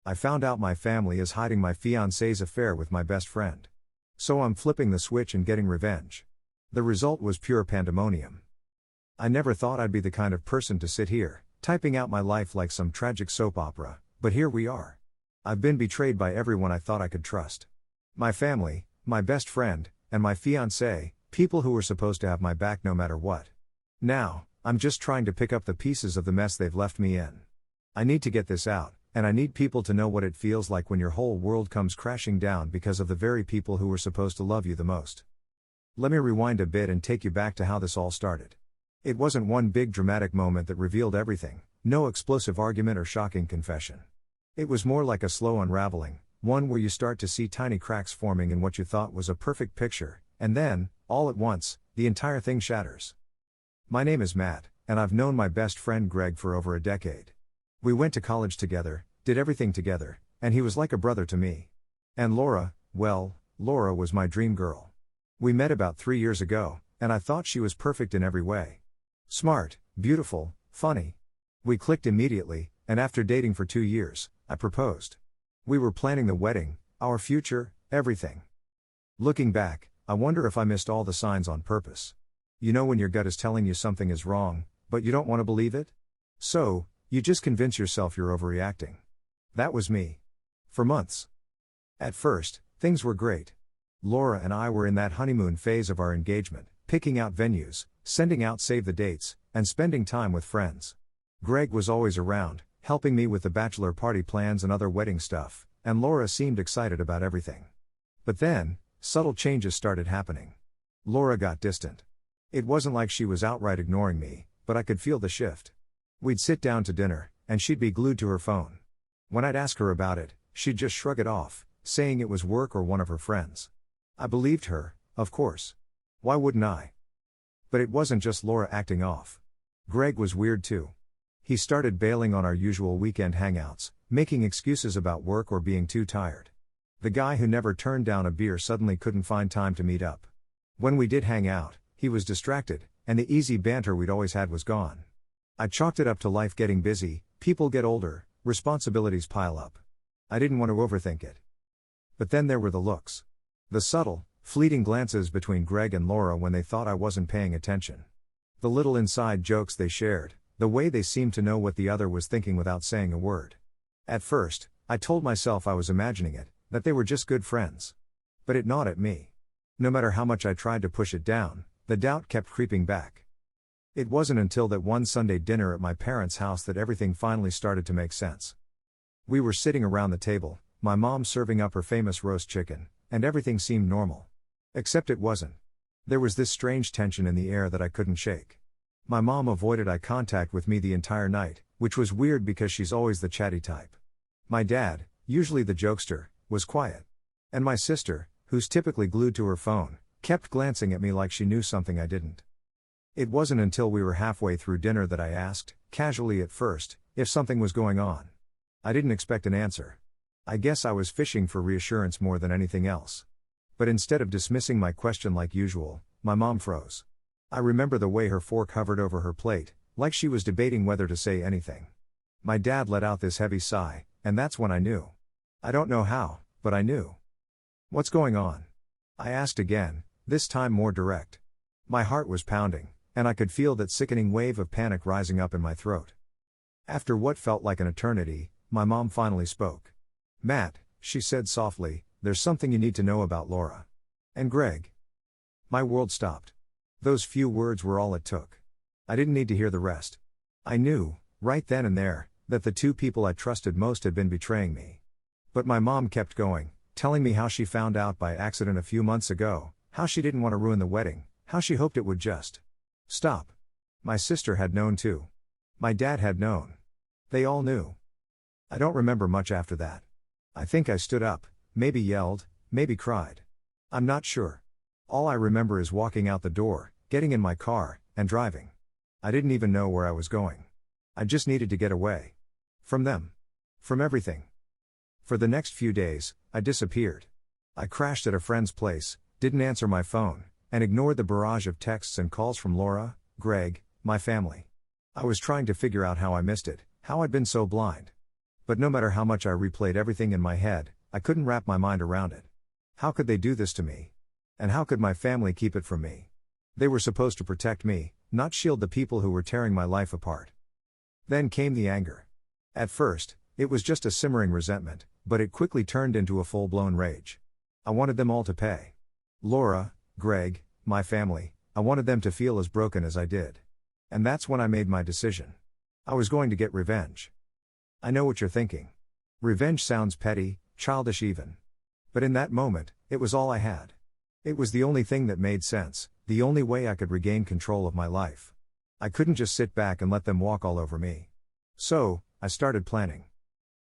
I found out my family is hiding my fiance's affair with my best friend. So I'm flipping the switch and getting revenge. The result was pure pandemonium. I never thought I'd be the kind of person to sit here, typing out my life like some tragic soap opera, but here we are. I've been betrayed by everyone I thought I could trust. My family, my best friend, and my fiancé, people who were supposed to have my back no matter what. Now, I'm just trying to pick up the pieces of the mess they've left me in. I need to get this out, and I need people to know what it feels like when your whole world comes crashing down because of the very people who were supposed to love you the most. Let me rewind a bit and take you back to how this all started. It wasn't one big dramatic moment that revealed everything, no explosive argument or shocking confession. It was more like a slow unraveling, one where you start to see tiny cracks forming in what you thought was a perfect picture, and then, all at once, the entire thing shatters. My name is Matt, and I've known my best friend Greg for over a decade. We went to college together, did everything together, and he was like a brother to me. And Laura, well, Laura was my dream girl. We met about 3 years ago, and I thought she was perfect in every way. Smart, beautiful, funny. We clicked immediately, and after dating for 2 years, I proposed. We were planning the wedding, our future, everything. Looking back, I wonder if I missed all the signs on purpose. You know when your gut is telling you something is wrong, but you don't want to believe it? So, you just convince yourself you're overreacting. That was me. For months. At first, things were great. Laura and I were in that honeymoon phase of our engagement, picking out venues, sending out save the dates, and spending time with friends. Greg was always around, helping me with the bachelor party plans and other wedding stuff, and Laura seemed excited about everything. But then, subtle changes started happening. Laura got distant. It wasn't like she was outright ignoring me, but I could feel the shift. We'd sit down to dinner, and she'd be glued to her phone. When I'd ask her about it, she'd just shrug it off, saying it was work or one of her friends. I believed her, of course. Why wouldn't I? But it wasn't just Laura acting off. Greg was weird too. He started bailing on our usual weekend hangouts, making excuses about work or being too tired. The guy who never turned down a beer suddenly couldn't find time to meet up. When we did hang out, he was distracted, and the easy banter we'd always had was gone. I chalked it up to life getting busy, people get older, responsibilities pile up. I didn't want to overthink it. But then there were the looks. The subtle, fleeting glances between Greg and Laura when they thought I wasn't paying attention. The little inside jokes they shared, the way they seemed to know what the other was thinking without saying a word. At first, I told myself I was imagining it, that they were just good friends. But it gnawed at me. No matter how much I tried to push it down, the doubt kept creeping back. It wasn't until that one Sunday dinner at my parents' house that everything finally started to make sense. We were sitting around the table, my mom serving up her famous roast chicken, and everything seemed normal. Except it wasn't. There was this strange tension in the air that I couldn't shake. My mom avoided eye contact with me the entire night, which was weird because she's always the chatty type. My dad, usually the jokester, was quiet. And my sister, who's typically glued to her phone, kept glancing at me like she knew something I didn't. It wasn't until we were halfway through dinner that I asked, casually at first, if something was going on. I didn't expect an answer. I guess I was fishing for reassurance more than anything else. But instead of dismissing my question like usual, my mom froze. I remember the way her fork hovered over her plate, like she was debating whether to say anything. My dad let out this heavy sigh, and that's when I knew. I don't know how, but I knew. What's going on? I asked again, this time more direct. My heart was pounding, and I could feel that sickening wave of panic rising up in my throat. After what felt like an eternity, my mom finally spoke. Matt, she said softly, there's something you need to know about Laura. And Greg. My world stopped. Those few words were all it took. I didn't need to hear the rest. I knew, right then and there, that the two people I trusted most had been betraying me. But my mom kept going, telling me how she found out by accident a few months ago, how she didn't want to ruin the wedding, how she hoped it would just stop. My sister had known too. My dad had known. They all knew. I don't remember much after that. I think I stood up, maybe yelled, maybe cried. I'm not sure. All I remember is walking out the door, getting in my car, and driving. I didn't even know where I was going. I just needed to get away. From them. From everything. For the next few days, I disappeared. I crashed at a friend's place, didn't answer my phone, and ignored the barrage of texts and calls from Laura, Greg, my family. I was trying to figure out how I missed it, how I'd been so blind. But no matter how much I replayed everything in my head, I couldn't wrap my mind around it. How could they do this to me? And how could my family keep it from me? They were supposed to protect me, not shield the people who were tearing my life apart. Then came the anger. At first, it was just a simmering resentment, but it quickly turned into a full-blown rage. I wanted them all to pay. Laura, Greg, my family, I wanted them to feel as broken as I did. And that's when I made my decision. I was going to get revenge. I know what you're thinking. Revenge sounds petty, childish even. But in that moment, it was all I had. It was the only thing that made sense, the only way I could regain control of my life. I couldn't just sit back and let them walk all over me. So, I started planning.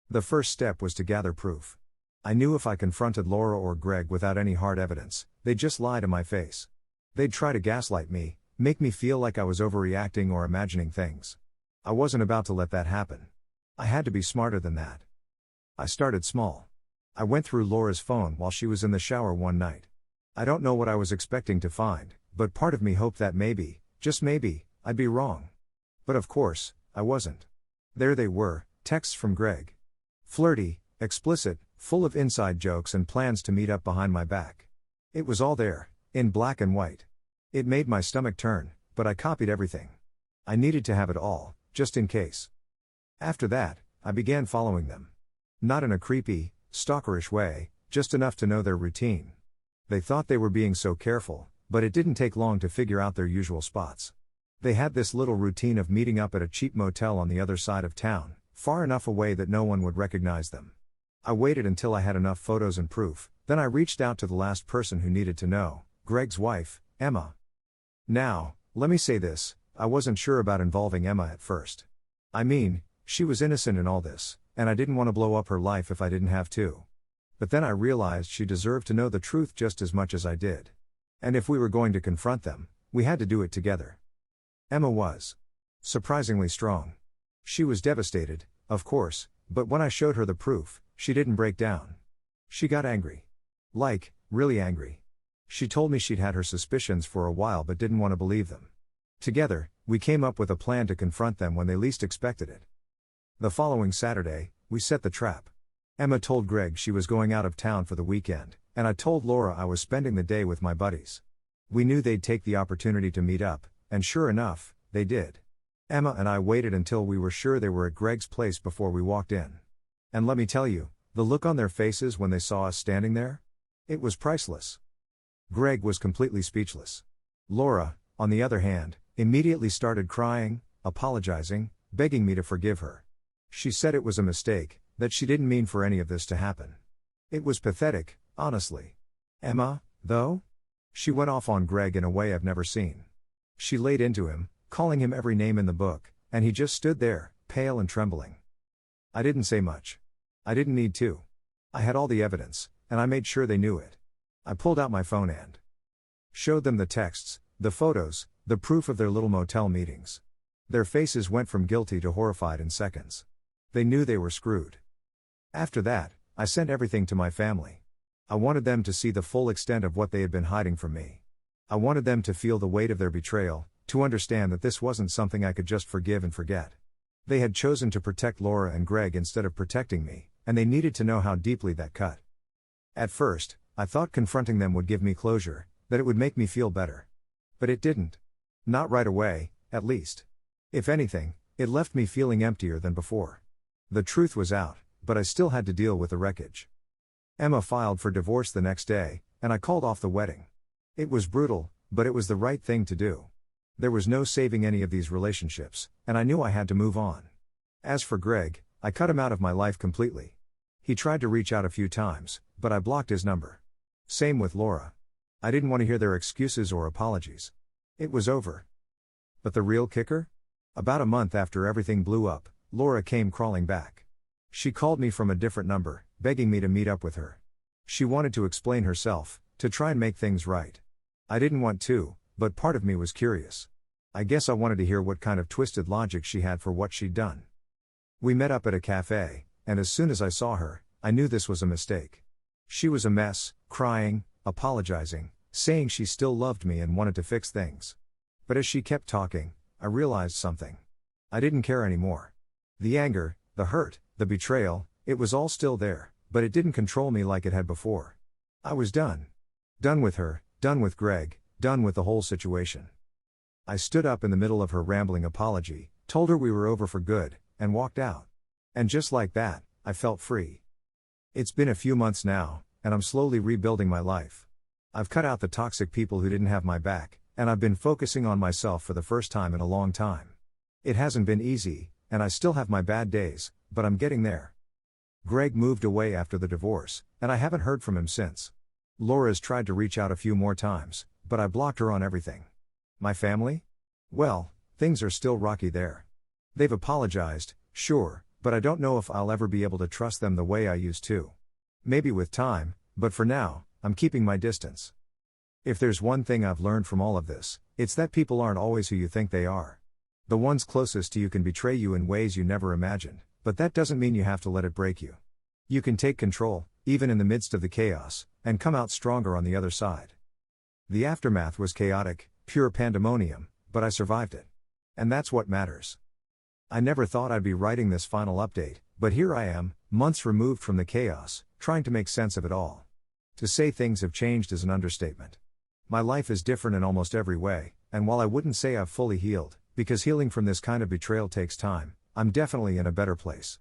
The first step was to gather proof. I knew if I confronted Laura or Greg without any hard evidence, they'd just lie to my face. They'd try to gaslight me, make me feel like I was overreacting or imagining things. I wasn't about to let that happen. I had to be smarter than that. I started small. I went through Laura's phone while she was in the shower one night. I don't know what I was expecting to find, but part of me hoped that maybe, just maybe, I'd be wrong. But of course, I wasn't. There they were, texts from Greg. Flirty, explicit, full of inside jokes and plans to meet up behind my back. It was all there, in black and white. It made my stomach turn, but I copied everything. I needed to have it all, just in case. After that, I began following them. Not in a creepy, stalkerish way, just enough to know their routine. They thought they were being so careful, but it didn't take long to figure out their usual spots. They had this little routine of meeting up at a cheap motel on the other side of town, far enough away that no one would recognize them. I waited until I had enough photos and proof, then I reached out to the last person who needed to know, Greg's wife, Emma. Now, let me say this, I wasn't sure about involving Emma at first. I mean, she was innocent in all this, and I didn't want to blow up her life if I didn't have to. But then I realized she deserved to know the truth just as much as I did. And if we were going to confront them, we had to do it together. Emma was surprisingly strong. She was devastated, of course, but when I showed her the proof, she didn't break down. She got angry. Like, really angry. She told me she'd had her suspicions for a while but didn't want to believe them. Together, we came up with a plan to confront them when they least expected it. The following Saturday, we set the trap. Emma told Greg she was going out of town for the weekend, and I told Laura I was spending the day with my buddies. We knew they'd take the opportunity to meet up, and sure enough, they did. Emma and I waited until we were sure they were at Greg's place before we walked in. And let me tell you, the look on their faces when they saw us standing there? It was priceless. Greg was completely speechless. Laura, on the other hand, immediately started crying, apologizing, begging me to forgive her. She said it was a mistake, that she didn't mean for any of this to happen. It was pathetic, honestly. Emma, though? She went off on Greg in a way I've never seen. She laid into him, calling him every name in the book, and he just stood there, pale and trembling. I didn't say much. I didn't need to. I had all the evidence, and I made sure they knew it. I pulled out my phone and showed them the texts, the photos, the proof of their little motel meetings. Their faces went from guilty to horrified in seconds. They knew they were screwed. After that, I sent everything to my family. I wanted them to see the full extent of what they had been hiding from me. I wanted them to feel the weight of their betrayal, to understand that this wasn't something I could just forgive and forget. They had chosen to protect Laura and Greg instead of protecting me, and they needed to know how deeply that cut. At first, I thought confronting them would give me closure, that it would make me feel better. But it didn't. Not right away, at least. If anything, it left me feeling emptier than before. The truth was out, but I still had to deal with the wreckage. Emma filed for divorce the next day, and I called off the wedding. It was brutal, but it was the right thing to do. There was no saving any of these relationships, and I knew I had to move on. As for Greg, I cut him out of my life completely. He tried to reach out a few times, but I blocked his number. Same with Laura. I didn't want to hear their excuses or apologies. It was over. But the real kicker? About a month after everything blew up, Laura came crawling back. She called me from a different number, begging me to meet up with her. She wanted to explain herself, to try and make things right. I didn't want to, but part of me was curious. I guess I wanted to hear what kind of twisted logic she had for what she'd done. We met up at a cafe, and as soon as I saw her, I knew this was a mistake. She was a mess, crying, apologizing, saying she still loved me and wanted to fix things. But as she kept talking, I realized something. I didn't care anymore. The anger, the hurt, the betrayal, it was all still there, but it didn't control me like it had before. I was done. Done with her, done with Greg, done with the whole situation. I stood up in the middle of her rambling apology, told her we were over for good, and walked out. And just like that, I felt free. It's been a few months now, and I'm slowly rebuilding my life. I've cut out the toxic people who didn't have my back, and I've been focusing on myself for the first time in a long time. It hasn't been easy, and I still have my bad days, but I'm getting there. Greg moved away after the divorce, and I haven't heard from him since. Laura's tried to reach out a few more times, but I blocked her on everything. My family? Well, things are still rocky there. They've apologized, sure, but I don't know if I'll ever be able to trust them the way I used to. Maybe with time, but for now, I'm keeping my distance. If there's one thing I've learned from all of this, it's that people aren't always who you think they are. The ones closest to you can betray you in ways you never imagined, but that doesn't mean you have to let it break you. You can take control, even in the midst of the chaos, and come out stronger on the other side. The aftermath was chaotic, pure pandemonium, but I survived it. And that's what matters. I never thought I'd be writing this final update, but here I am, months removed from the chaos, trying to make sense of it all. To say things have changed is an understatement. My life is different in almost every way, and while I wouldn't say I've fully healed, because healing from this kind of betrayal takes time, I'm definitely in a better place.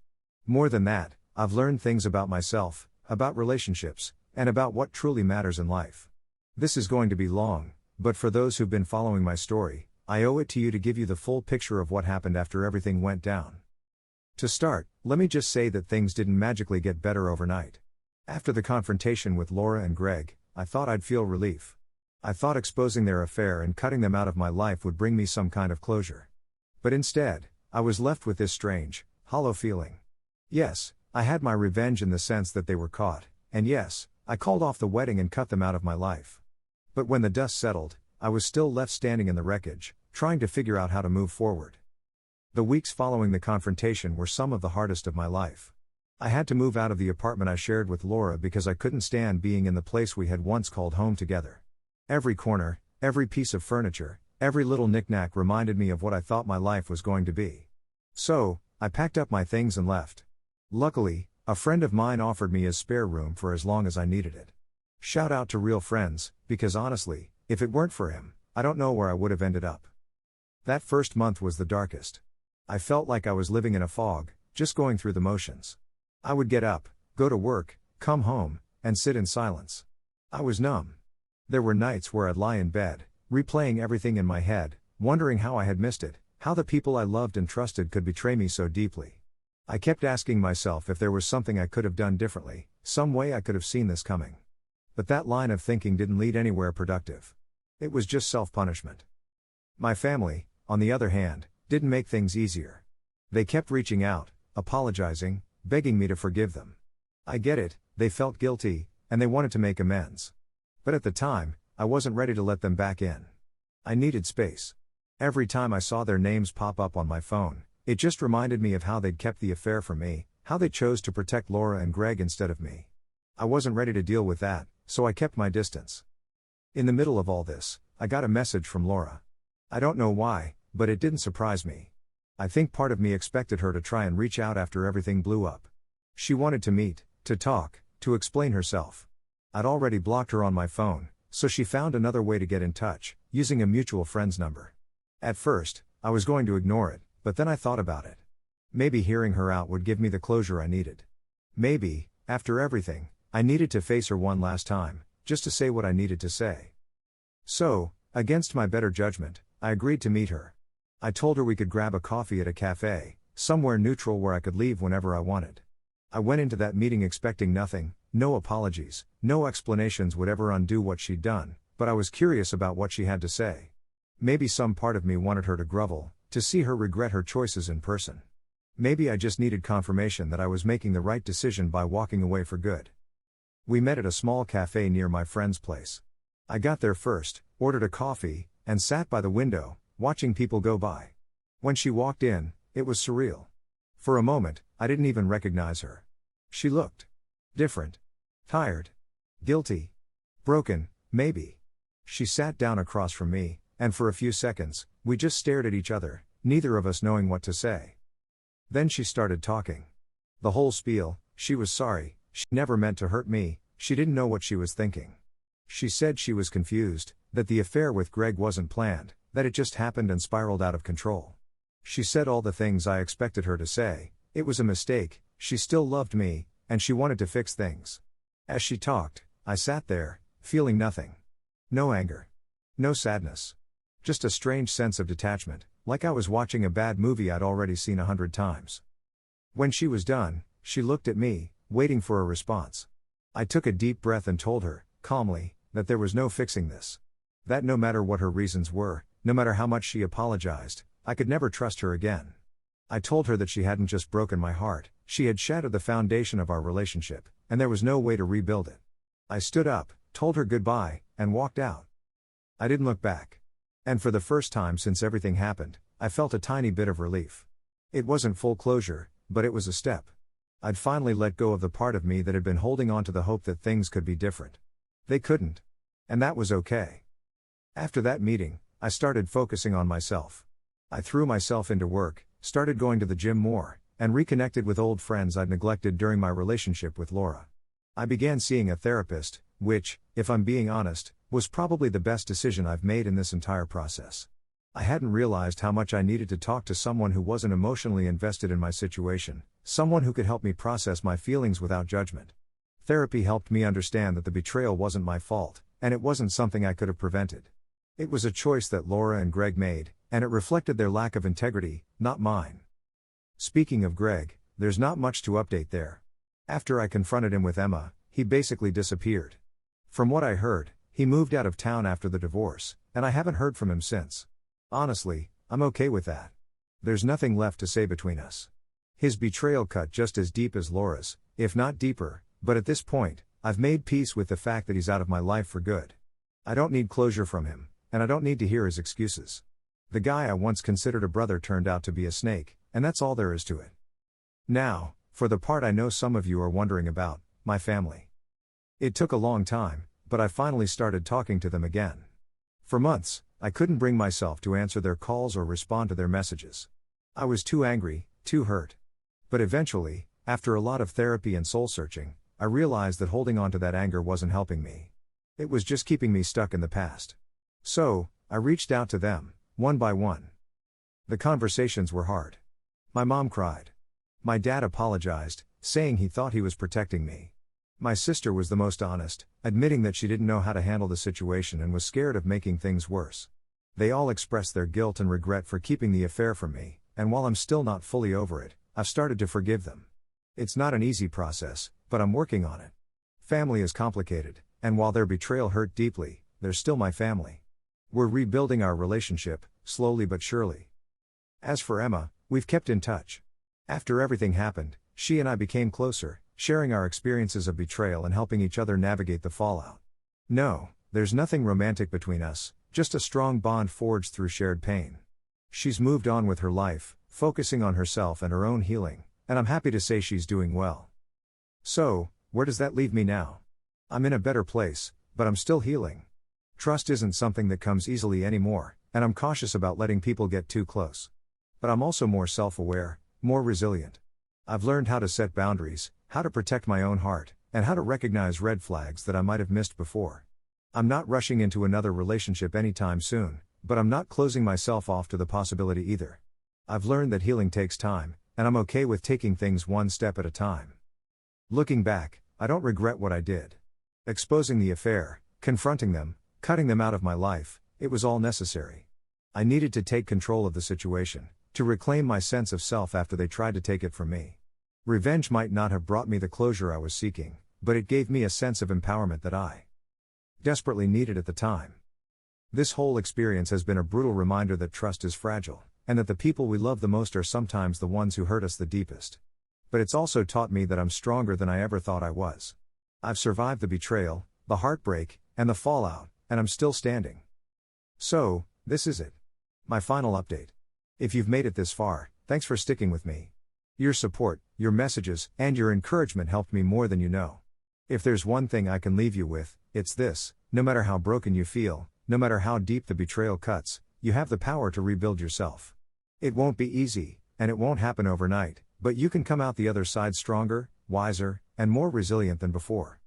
More than that, I've learned things about myself, about relationships, and about what truly matters in life. This is going to be long, but for those who've been following my story, I owe it to you to give you the full picture of what happened after everything went down. To start, let me just say that things didn't magically get better overnight. After the confrontation with Laura and Greg, I thought I'd feel relief. I thought exposing their affair and cutting them out of my life would bring me some kind of closure. But instead, I was left with this strange, hollow feeling. Yes, I had my revenge in the sense that they were caught, and yes, I called off the wedding and cut them out of my life. But when the dust settled, I was still left standing in the wreckage, trying to figure out how to move forward. The weeks following the confrontation were some of the hardest of my life. I had to move out of the apartment I shared with Laura because I couldn't stand being in the place we had once called home together. Every corner, every piece of furniture, every little knickknack reminded me of what I thought my life was going to be. So, I packed up my things and left. Luckily, a friend of mine offered me his spare room for as long as I needed it. Shout out to real friends, because honestly, if it weren't for him, I don't know where I would have ended up. That first month was the darkest. I felt like I was living in a fog, just going through the motions. I would get up, go to work, come home, and sit in silence. I was numb. There were nights where I'd lie in bed, replaying everything in my head, wondering how I had missed it, how the people I loved and trusted could betray me so deeply. I kept asking myself if there was something I could have done differently, some way I could have seen this coming. But that line of thinking didn't lead anywhere productive. It was just self-punishment. My family, on the other hand, didn't make things easier. They kept reaching out, apologizing, begging me to forgive them. I get it, they felt guilty, and they wanted to make amends. But at the time, I wasn't ready to let them back in. I needed space. Every time I saw their names pop up on my phone, it just reminded me of how they'd kept the affair from me, how they chose to protect Laura and Greg instead of me. I wasn't ready to deal with that, so I kept my distance. In the middle of all this, I got a message from Laura. I don't know why, but it didn't surprise me. I think part of me expected her to try and reach out after everything blew up. She wanted to meet, to talk, to explain herself. I'd already blocked her on my phone, so she found another way to get in touch, using a mutual friend's number. At first, I was going to ignore it, but then I thought about it. Maybe hearing her out would give me the closure I needed. Maybe, after everything, I needed to face her one last time, just to say what I needed to say. So, against my better judgment, I agreed to meet her. I told her we could grab a coffee at a cafe, somewhere neutral where I could leave whenever I wanted. I went into that meeting expecting nothing, no apologies, no explanations would ever undo what she'd done, but I was curious about what she had to say. Maybe some part of me wanted her to grovel, to see her regret her choices in person. Maybe I just needed confirmation that I was making the right decision by walking away for good. We met at a small cafe near my friend's place. I got there first, ordered a coffee, and sat by the window, watching people go by. When she walked in, it was surreal. For a moment, I didn't even recognize her. She looked different. Tired. Guilty. Broken, maybe. She sat down across from me, and for a few seconds, we just stared at each other, neither of us knowing what to say. Then she started talking. The whole spiel: she was sorry, she never meant to hurt me, she didn't know what she was thinking. She said she was confused, that the affair with Greg wasn't planned, that it just happened and spiraled out of control. She said all the things I expected her to say: it was a mistake, she still loved me, and she wanted to fix things. As she talked, I sat there, feeling nothing. No anger. No sadness. Just a strange sense of detachment, like I was watching a bad movie I'd already seen 100 times. When she was done, she looked at me, waiting for a response. I took a deep breath and told her, calmly, that there was no fixing this. That no matter what her reasons were, no matter how much she apologized, I could never trust her again. I told her that she hadn't just broken my heart, she had shattered the foundation of our relationship, and there was no way to rebuild it. I stood up, told her goodbye, and walked out. I didn't look back. And for the first time since everything happened, I felt a tiny bit of relief. It wasn't full closure, but it was a step. I'd finally let go of the part of me that had been holding on to the hope that things could be different. They couldn't. And that was okay. After that meeting, I started focusing on myself. I threw myself into work, started going to the gym more, and reconnected with old friends I'd neglected during my relationship with Laura. I began seeing a therapist, which, if I'm being honest, was probably the best decision I've made in this entire process. I hadn't realized how much I needed to talk to someone who wasn't emotionally invested in my situation, someone who could help me process my feelings without judgment. Therapy helped me understand that the betrayal wasn't my fault, and it wasn't something I could have prevented. It was a choice that Laura and Greg made, and it reflected their lack of integrity, not mine. Speaking of Greg, there's not much to update there. After I confronted him with Emma, he basically disappeared. From what I heard, he moved out of town after the divorce, and I haven't heard from him since. Honestly, I'm okay with that. There's nothing left to say between us. His betrayal cut just as deep as Laura's, if not deeper, but at this point, I've made peace with the fact that he's out of my life for good. I don't need closure from him, and I don't need to hear his excuses. The guy I once considered a brother turned out to be a snake, and that's all there is to it. Now, for the part I know some of you are wondering about, my family. It took a long time, but I finally started talking to them again. For months, I couldn't bring myself to answer their calls or respond to their messages. I was too angry, too hurt. But eventually, after a lot of therapy and soul-searching, I realized that holding on to that anger wasn't helping me. It was just keeping me stuck in the past. So, I reached out to them, one by one. The conversations were hard. My mom cried. My dad apologized, saying he thought he was protecting me. My sister was the most honest, admitting that she didn't know how to handle the situation and was scared of making things worse. They all expressed their guilt and regret for keeping the affair from me, and while I'm still not fully over it, I've started to forgive them. It's not an easy process, but I'm working on it. Family is complicated, and while their betrayal hurt deeply, they're still my family. We're rebuilding our relationship, slowly but surely. As for Emma, we've kept in touch. After everything happened, she and I became closer, sharing our experiences of betrayal and helping each other navigate the fallout. No, there's nothing romantic between us, just a strong bond forged through shared pain. She's moved on with her life, focusing on herself and her own healing, and I'm happy to say she's doing well. So, where does that leave me now? I'm in a better place, but I'm still healing. Trust isn't something that comes easily anymore, and I'm cautious about letting people get too close. But I'm also more self-aware, more resilient. I've learned how to set boundaries, how to protect my own heart, and how to recognize red flags that I might have missed before. I'm not rushing into another relationship anytime soon, but I'm not closing myself off to the possibility either. I've learned that healing takes time, and I'm okay with taking things one step at a time. Looking back, I don't regret what I did. Exposing the affair, confronting them, cutting them out of my life, it was all necessary. I needed to take control of the situation, to reclaim my sense of self after they tried to take it from me. Revenge might not have brought me the closure I was seeking, but it gave me a sense of empowerment that I desperately needed at the time. This whole experience has been a brutal reminder that trust is fragile, and that the people we love the most are sometimes the ones who hurt us the deepest. But it's also taught me that I'm stronger than I ever thought I was. I've survived the betrayal, the heartbreak, and the fallout, and I'm still standing. So, this is it. My final update. If you've made it this far, thanks for sticking with me. Your support, your messages, and your encouragement helped me more than you know. If there's one thing I can leave you with, it's this: no matter how broken you feel, no matter how deep the betrayal cuts, you have the power to rebuild yourself. It won't be easy, and it won't happen overnight, But you can come out the other side stronger, wiser, and more resilient than before.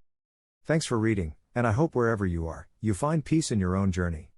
Thanks for reading, and I hope wherever you are, you find peace in your own journey.